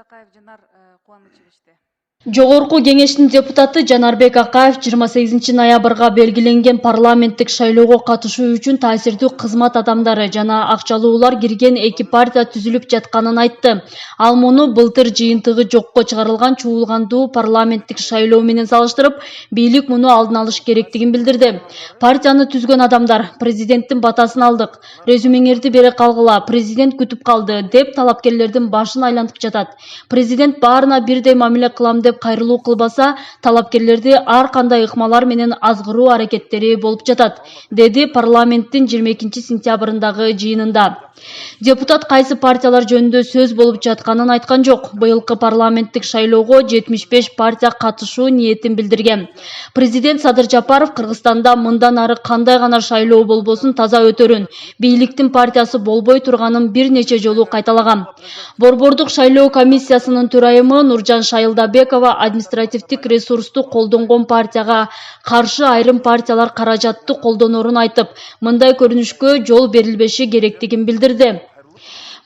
Акаев Жанар Кубанычевичте. Жогорку кеңештин депутаты Жанарбек Акаев 28 ноябрга белгиленген парламенттик шайлоого катышуу үчүн таасирдүү кызмат адамдары жана акчалуулар кирген эки партия түзүлүп жатканын айтты. Ал муну былтыр жыйынтыгы жокко чыгарылган чуулгандуу парламенттик шайлоо менен салыштырып, бийлик муну алдын алыш керектигин билдирди. Партияны түзгөн адамдар: президенттин батасын алдык, резюмеңерди бере калгыла, президент күтүп калды деп талапкерлердин башын айлантып жатат. Президент баарына бирдей мамиле кылам деп кайрылуу кылбаса, талапкерлерди ар кандай ыкмалар менен азгыруу аракеттери болуп жатат, деди парламенттин 22 сентябрындагы жыйынында. Депутат кайсы партиялар жөнүндө сөз болуп жатканын айткан жок. Быйылкы парламенттик шайлоого 75 партия катышуу ниетин билдирген. Президент Садыр Жапаров Кыргызстанда мындан ары кандай гана шайлоо болбосун таза өтөрүн, бийликтин партиясы болбой турганын бир нече жолу кайталаган. Борбордук шайлоо комиссиясынын төрайымы Нуржан Шайылдабекова административдик ресурсту колдонгон партияга каршы айрым партиялар каражатты колдонорун айтып, мындай көрүнүшкө жол берилбеши керектигин билдирди.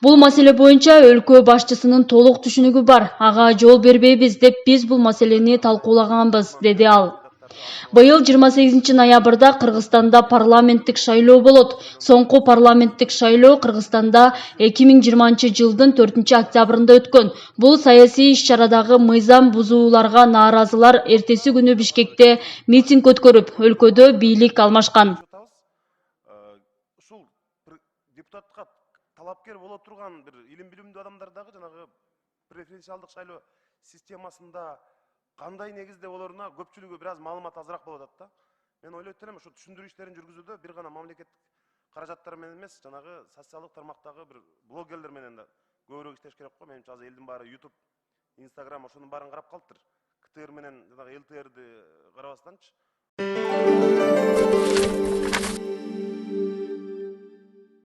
Бул маселе боюнча өлкө башчысынын толук түшүнүгү бар. Ага жол бербейбиз деп биз бул маселени талкуулаганбыз, деди ал. Быйыл 28 ноябрда Кыргызстанда парламенттик шайлоо болот. Соңку парламенттик шайлоо Кыргызстанда 2020 жылдын 4 октябрында өткөн. Бул саясий иш-чарадагы мыйзам бузууларга нааразылар эртеси күнү Бишкекте митинг өткөрүп, өлкөдө бийлик алмашкан. Ушул депутатка талапкер боло турган бир илим билимдүү адамдар дагы жанагы преференциалдык шайлоо системасында кандай негизде болоруна көпчүлүгү бир аз маалымат азыраак болуп атат да. Мен ойлойт элем ошо түшүндүрүү иштерин жүргүзүүдө бир гана мамлекеттик каражаттар менен эмес, жанагы социалдык тармактагы бир блогерлер менен да көбүрөөк иштеш керек го. Менимче азыр элдин баары YouTube, Instagram ошонун баарын карап калыптыр. КТР менен жанагы ЛТРди карабастанчы.